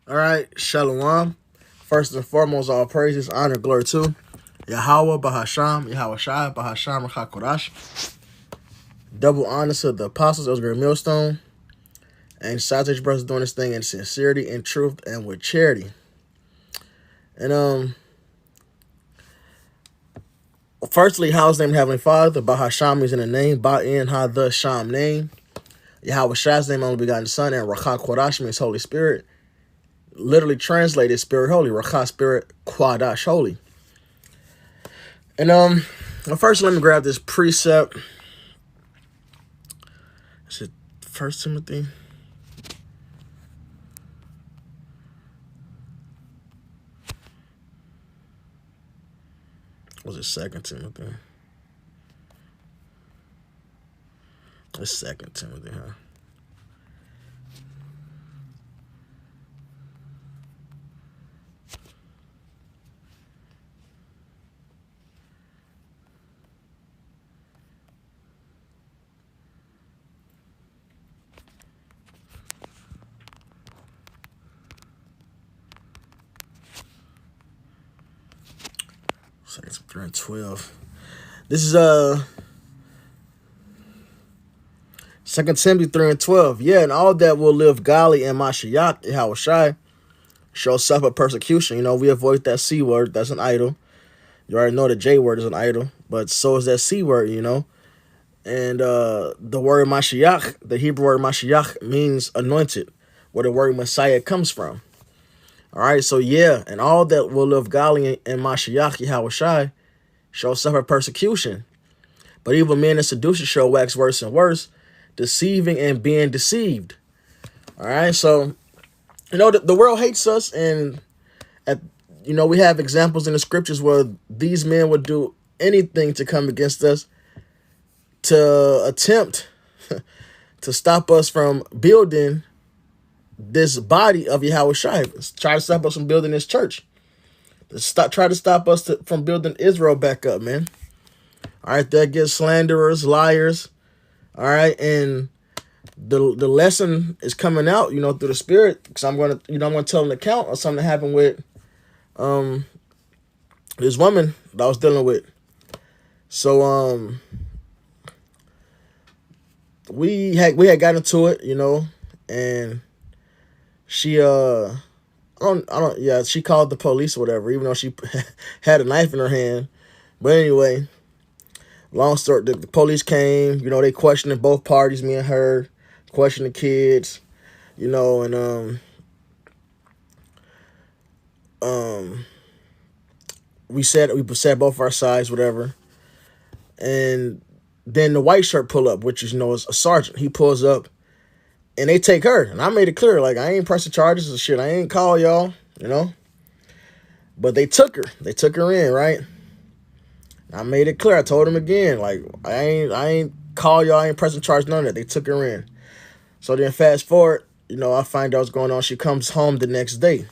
All right, Shalom. First and foremost, all praises, honor, glory to Yahweh, Bahasham, Yahweh Shai, Bahasham, Rachakodash. Double honor to the apostles, those great millstone, and Sausage Brothers doing this thing in sincerity, in truth, and with charity. And firstly, how's name Heavenly Father? Bahasham is in the name, Ba'in Ha the Sham name. Yahweh Shai's name, only begotten Son, and Rachakodash means Holy Spirit. Literally translated Spirit Holy, Rakha Spirit Quadash Holy. And well, first let me grab this precept. Is it First Timothy? Was it Second Timothy? It's Second Timothy, huh? Second Timothy 3 and 12. This is Second Timothy 3 and 12. Yeah, and all that will live godly in Mashiach, Yahweh Shai, shall suffer persecution. You know, we avoid that C word. That's an idol. You already know the J word is an idol, but so is that C word, you know. And the word Mashiach, the Hebrew word Mashiach, means anointed, where the word Messiah comes from. All right, so yeah, and all that will live godly in Mashiach, Yahweh Shai, shall suffer persecution. But evil men and seducers shall wax worse and worse, deceiving and being deceived. All right, so, you know, the world hates us, and, we have examples in the scriptures where these men would do anything to come against us to attempt to stop us from building this body of Yahweh Shai. Try to stop us from building this church. Try to stop us from building Israel back up, man. All right, that gets slanderers, liars. All right, and the lesson is coming out, through the Spirit, because I'm gonna tell an account of something that happened with this woman that I was dealing with. So we had got into it, and she she called the police or whatever, even though she had a knife in her hand. But anyway, long story, the police came, they questioned both parties, me and her, questioned the kids, and we said both our sides, whatever. And then the white shirt pull up, which is, is a sergeant. He pulls up, and they take her. And I made it clear, like, I ain't pressing charges or shit. I ain't call y'all, But they took her. They took her in, right? I made it clear. I told him again, like, I ain't call y'all. I ain't pressing charges, none of that. They took her in. So then fast forward, I find out what's going on. She comes home the next day.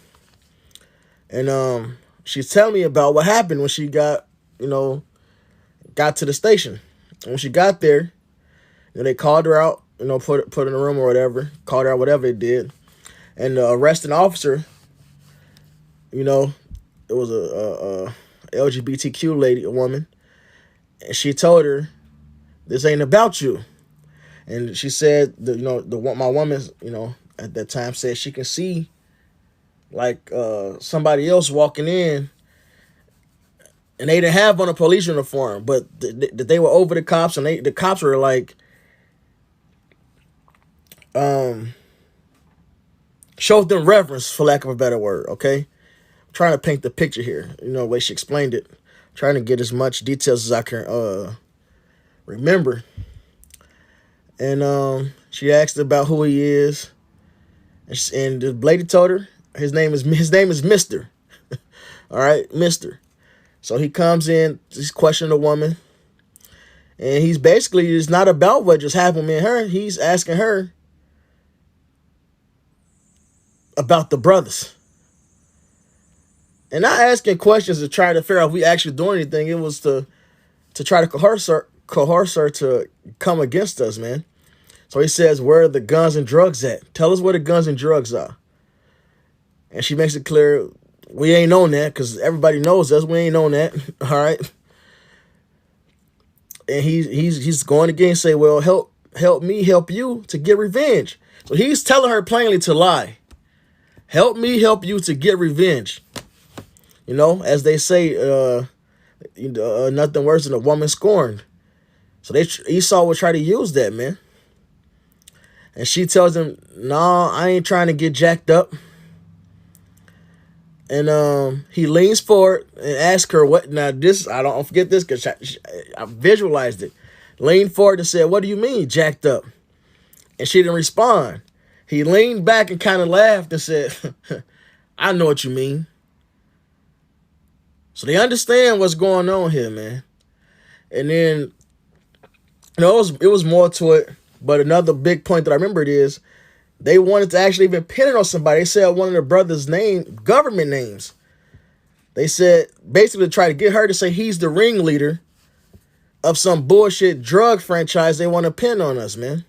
And she's telling me about what happened when she got to the station. And when she got there, they called her out, put in a room or whatever, called her out, whatever it did. And the arresting officer, it was a LGBTQ lady, a woman, and she told her, "This ain't about you." And she said, my woman, at that time said she can see, like, somebody else walking in, and they didn't have on a police uniform, but they were over the cops, and the cops were like, showed them reverence, for lack of a better word, okay? I'm trying to paint the picture here, the way she explained it. I'm trying to get as much details as I can remember. And she asked about who he is, and the lady told her his name is Mr. All right, Mr. So he comes in, he's questioning the woman, and he's basically, it's not about what just happened with me and her. He's asking her about the brothers. And not asking questions to try to figure out if we actually doing anything. It was to try to coerce her to come against us, man. So he says, "Where are the guns and drugs at? Tell us where the guns and drugs are." And she makes it clear we ain't on that because everybody knows us. We ain't on that. All right. And he's going again and say, well, help me help you to get revenge. So he's telling her plainly to lie. Help me help you to get revenge. You know, as they say, nothing worse than a woman scorned. So Esau will try to use that, man. And she tells him, "No, I ain't trying to get jacked up." And he leans forward and asks her what. Now this, I don't forget this because I visualized it. Leaned forward and said, "What do you mean jacked up?" And she didn't respond. He leaned back and kind of laughed and said, "I know what you mean." So they understand what's going on here, man. And then, you know, it was more to it. But another big point that I remembered is they wanted to actually even pin it on somebody. They said one of their brothers' government names. They said basically to try to get her to say he's the ringleader of some bullshit drug franchise they want to pin on us, man.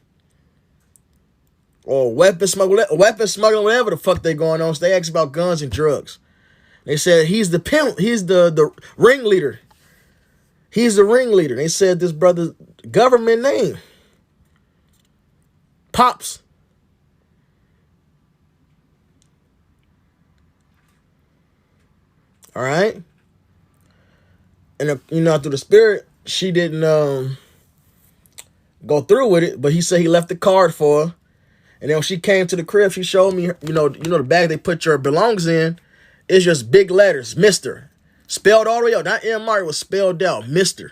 Or weapon smuggling, whatever the fuck they going on. So they asked about guns and drugs. They said he's the pimp, he's the ringleader. He's the ringleader. They said this brother's government name. Pops. All right. And you know, through the spirit, she didn't go through with it, but he said he left the card for her. And then when she came to the crib, she showed me, you know the bag they put your belongings in. It's just big letters, Mr. Spelled all the way out. Not M-R, it was spelled out, Mr.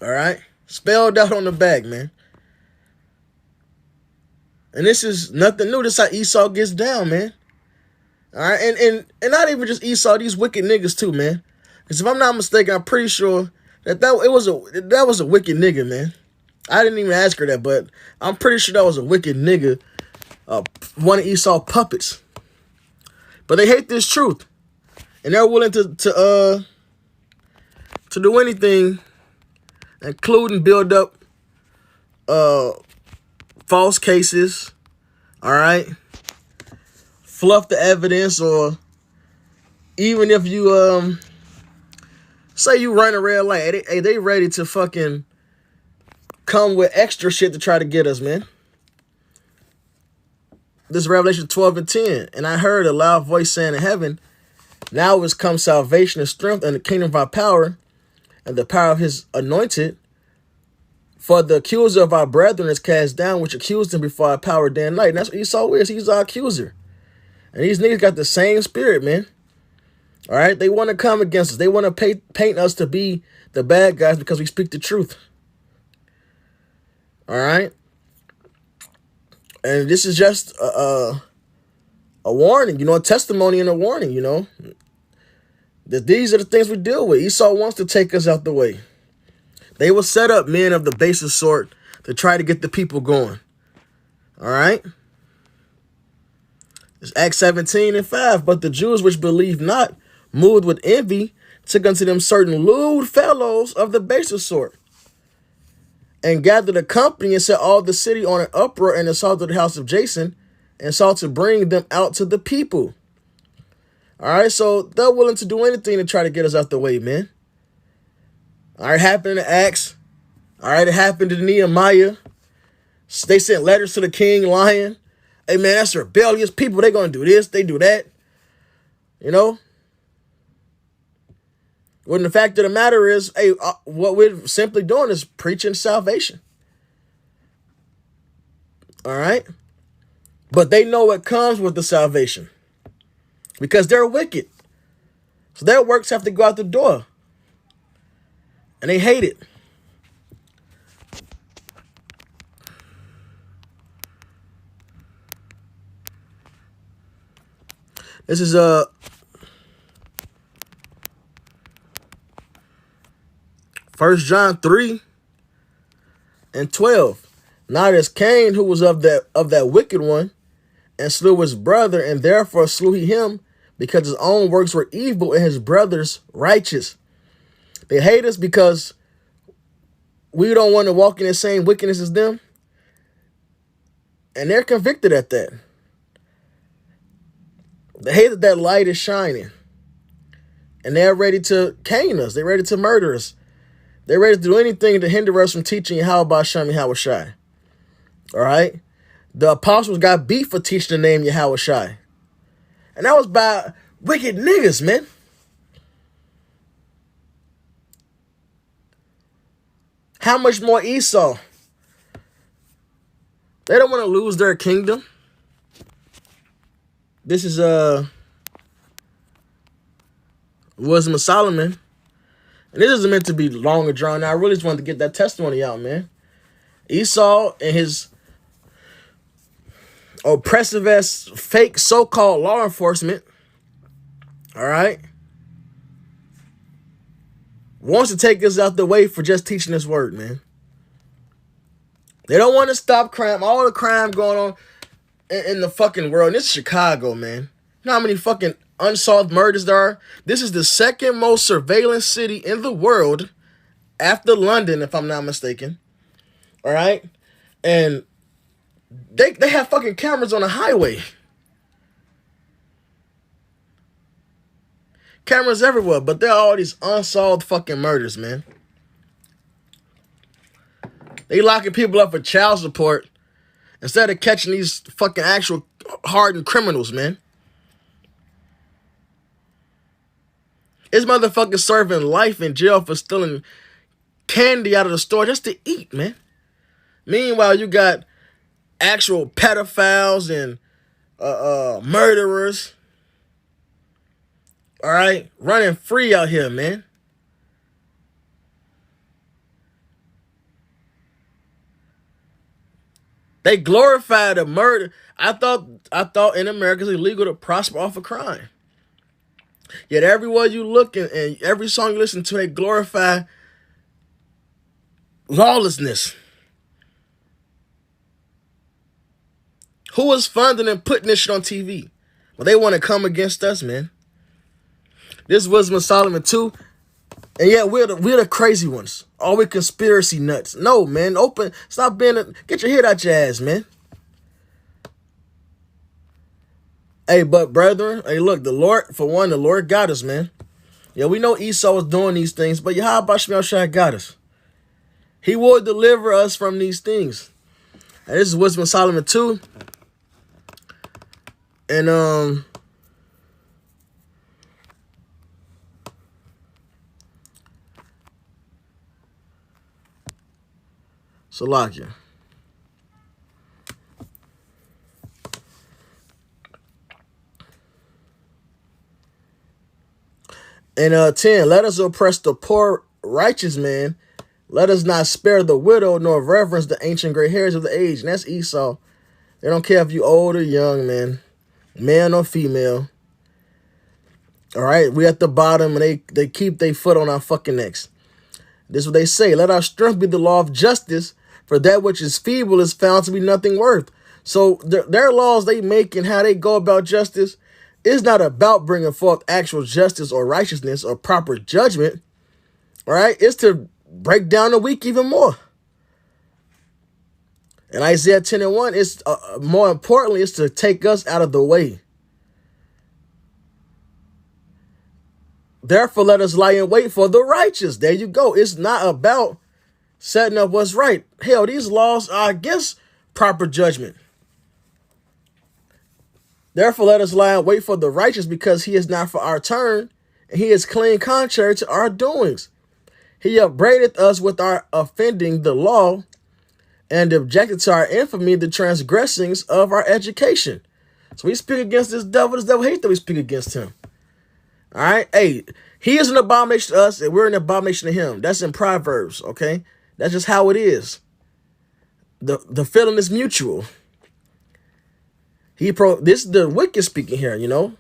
All right? Spelled out on the bag, man. And this is nothing new. This is how Esau gets down, man. All right? And not even just Esau, these wicked niggas too, man. Because if I'm not mistaken, I'm pretty sure that was a wicked nigga, man. I didn't even ask her that, but I'm pretty sure that was a wicked nigga. One of Esau's puppets. But they hate this truth. And they're willing to do anything, including build up false cases. All right. Fluff the evidence, or even if you say you run a red light, they ready to fucking come with extra shit to try to get us, man. This is Revelation 12:10. And I heard a loud voice saying in heaven, now is come salvation and strength and the kingdom of our power and the power of his anointed. For the accuser of our brethren is cast down, which accused him before our power day and night. And that's what Esau is. He's our accuser. And these niggas got the same spirit, man. All right? They want to come against us. They want to paint us to be the bad guys because we speak the truth. All right? And this is just a warning, you know, a testimony and a warning, you know. That these are the things we deal with. Esau wants to take us out the way. They will set up men of the basest sort to try to get the people going. All right? It's Acts 17:5. But the Jews which believed not, moved with envy, took unto them certain lewd fellows of the basest sort, and gathered a company and set all the city on an uproar and assaulted the house of Jason and sought to bring them out to the people. All right, so they're willing to do anything to try to get us out the way, man. All right, happened in Acts. All right, it happened to Nehemiah. They sent letters to the king, lying. Hey, man, that's rebellious people. They're going to do this, they do that. You know? When the fact of the matter is, hey, what we're simply doing is preaching salvation. All right? But they know what comes with the salvation because they're wicked. So their works have to go out the door. And they hate it. This is 1 John 3:12. Not as Cain, who was of that wicked one, and slew his brother, and therefore slew he him, because his own works were evil and his brother's righteous. They hate us because we don't want to walk in the same wickedness as them. And they're convicted at that. They hate that light is shining. And they're ready to cane us. They're ready to murder us. They're ready to do anything to hinder us from teaching how about Shami Hawashai. All right? The apostles got beef for teaching the name Yahweh Shai. And that was by wicked niggas, man. How much more Esau? They don't want to lose their kingdom. This is Wisdom of Solomon. And this isn't meant to be long or drawn out. I really just wanted to get that testimony out, man. Esau and his oppressive ass fake so-called law enforcement, all right, wants to take us out the way for just teaching this word, man. They don't want to stop crime, all the crime going on in the fucking world. And this is Chicago, man. You know how many fucking unsolved murders there are? This is the second most surveillance city in the world after London, if I'm not mistaken. All right? And they have fucking cameras on the highway. Cameras everywhere, but there are all these unsolved fucking murders, man. They locking people up for child support instead of catching these fucking actual hardened criminals, man. This motherfucker serving life in jail for stealing candy out of the store just to eat, man. Meanwhile, you got actual pedophiles and murderers, all right, running free out here, man. They glorify the murder. I thought in America it's illegal to prosper off of crime. Yet everywhere you look and every song you listen to, they glorify lawlessness. Who is funding and putting this shit on TV? Well, they want to come against us, man. This was Wisdom of Solomon 2. And yet we're the crazy ones. All we conspiracy nuts. No, man. Stop get your head out your ass, man. Hey, but brethren, hey, look, the Lord got us, man. Yeah, we know Esau was doing these things, but Yahweh Shai got us. He will deliver us from these things. And this is Wisdom of Solomon 2. And Salakia. And 10, let us oppress the poor righteous man. Let us not spare the widow, nor reverence the ancient gray hairs of the age. And that's Esau. They don't care if you old or young, man. Male or female. All right, we at the bottom, and they keep their foot on our fucking necks. This is what they say. Let our strength be the law of justice, for that which is feeble is found to be nothing worth. So their laws they make and how they go about justice is not about bringing forth actual justice or righteousness or proper judgment. All right, it's to break down the weak even more. And Isaiah 10:1 is more importantly, is to take us out of the way. Therefore, let us lie in wait for the righteous. There you go. It's not about setting up what's right. Hell, these laws are against proper judgment. Therefore, let us lie and wait for the righteous, because he is not for our turn, and he is clean contrary to our doings. He upbraideth us with our offending the law, and objected to our infamy, the transgressings of our education. So we speak against this devil. This devil hates that we speak against him. All right? Hey, he is an abomination to us, and we're an abomination to him. That's in Proverbs, okay? That's just how it is. The feeling is mutual. This is the wicked speaking here, you know.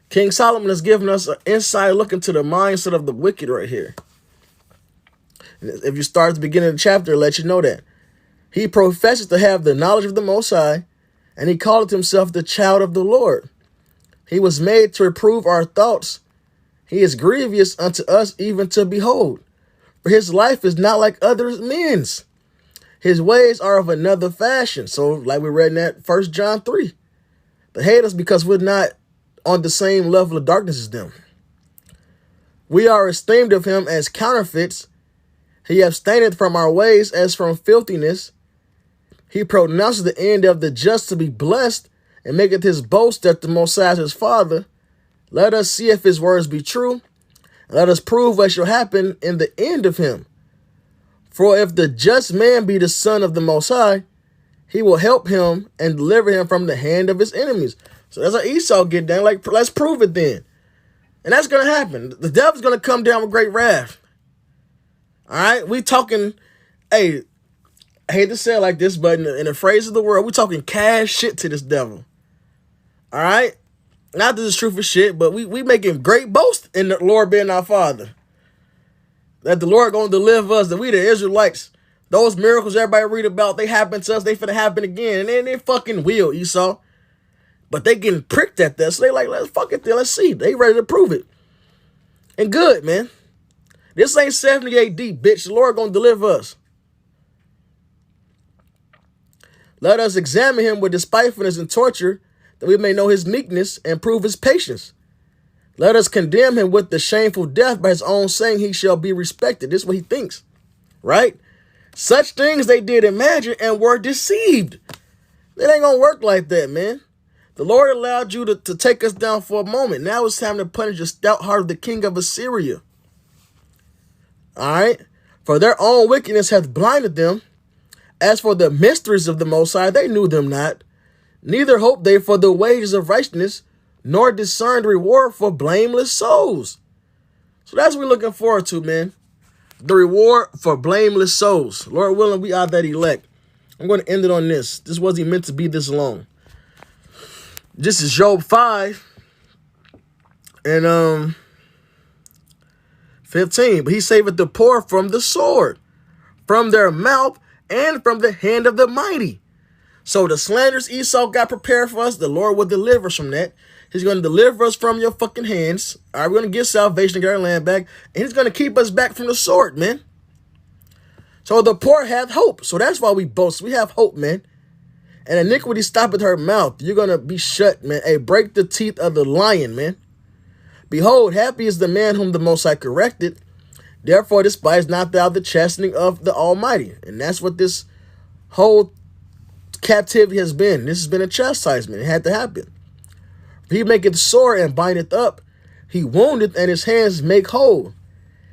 King Solomon has given us an inside look into the mindset of the wicked right here. And if you start at the beginning of the chapter, it'll let you know that. He professes to have the knowledge of the Most High, and he calleth himself the child of the Lord. He was made to reprove our thoughts. He is grievous unto us even to behold. For his life is not like other men's. His ways are of another fashion. So like we read in that 1 John 3. They hate us because we're not on the same level of darkness as them. We are esteemed of him as counterfeits. He abstaineth from our ways as from filthiness. He pronounces the end of the just to be blessed, and maketh his boast that the Most High is his Father. Let us see if his words be true. And let us prove what shall happen in the end of him. For if the just man be the son of the Most High, he will help him and deliver him from the hand of his enemies. So that's how Esau get down. Like, let's prove it then. And that's going to happen. The devil's going to come down with great wrath. All right? We talking, hey, I hate to say it like this, but in the phrase of the world, we talking cash shit to this devil. All right? Not that it's true for shit, but we making great boast in the Lord being our Father. That the Lord going to deliver us, that we the Israelites. Those miracles everybody read about, they happen to us, they finna happen again. And then they fucking will, Esau. But they getting pricked at that. So they like, let's fuck it then, let's see. They ready to prove it. And good, man. This ain't 70 AD, bitch. The Lord gonna deliver us. Let us examine him with despitefulness and torture, that we may know his meekness and prove his patience. Let us condemn him with the shameful death by his own saying he shall be respected. This is what he thinks, right? Such things they did imagine and were deceived. It ain't gonna work like that, man. The Lord allowed you to take us down for a moment. Now it's time to punish the stout heart of the king of Assyria. All right? For their own wickedness hath blinded them. As for the mysteries of the Most High, they knew them not. Neither hoped they for the wages of righteousness, nor discerned reward for blameless souls. So that's what we're looking forward to, man. The reward for blameless souls. Lord willing, we are that elect. I'm going to end it on this. This wasn't meant to be this long. This is Job 5 and 15. But he saveth the poor from the sword, from their mouth, and from the hand of the mighty. So the slanders Esau got prepared for us, the Lord will deliver us from that. He's going to deliver us from your fucking hands. All right, we're going to get salvation and get our land back. And he's going to keep us back from the sword, man. So the poor hath hope. So that's why we boast. We have hope, man. And iniquity stoppeth her mouth. You're going to be shut, man. Hey, break the teeth of the lion, man. Behold, happy is the man whom the Most High corrected. Therefore despise not thou the chastening of the Almighty. And that's what this whole captivity has been. This has been a chastisement. It had to happen. He maketh sore and bindeth up. He woundeth and his hands make whole.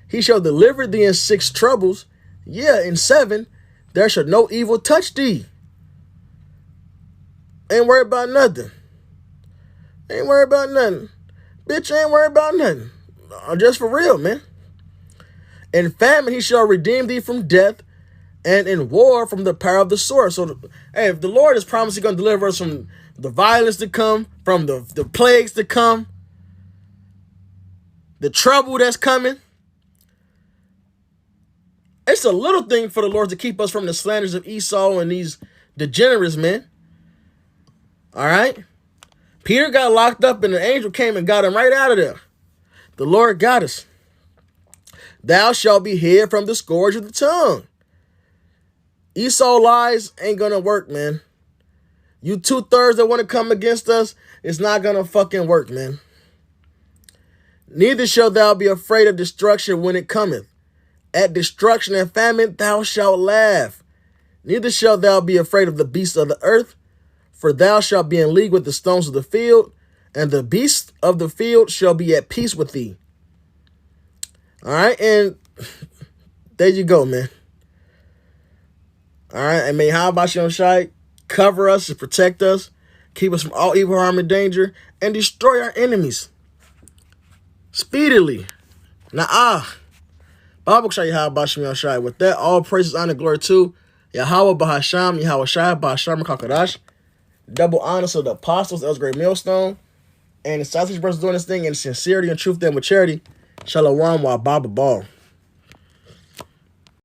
He shall deliver thee in 6 troubles. Yeah, in 7, there shall no evil touch thee. Ain't worried about nothing. Ain't worried about nothing. Bitch, ain't worried about nothing. Just for real, man. In famine he shall redeem thee from death, and in war from the power of the sword. So, hey, if the Lord has promised he's going to deliver us from the violence to come, from the plagues to come, the trouble that's coming, it's a little thing for the Lord to keep us from the slanders of Esau and these degenerates, man. All right? Peter got locked up and the angel came and got him right out of there. The Lord got us. Thou shalt be hid from the scourge of the tongue. Esau lies ain't going to work, man. You 2/3 that want to come against us, it's not going to fucking work, man. Neither shalt thou be afraid of destruction when it cometh. At destruction and famine thou shalt laugh. Neither shalt thou be afraid of the beasts of the earth, for thou shalt be in league with the stones of the field, and the beasts of the field shall be at peace with thee. All right, and there you go, man. All right, and may Yahweh Shai cover us and protect us, keep us from all evil, harm, and danger, and destroy our enemies speedily. Baruch Shai Yahweh Shai. With that, all praises, honor, glory to Yahweh Bahasham, Yahweh Shai, Bahasham, Kakadash. Double honor to the apostles, that was great millstone, and the sausage brothers doing this thing in sincerity and truth, and with charity. Shalom, wa Baba Ball.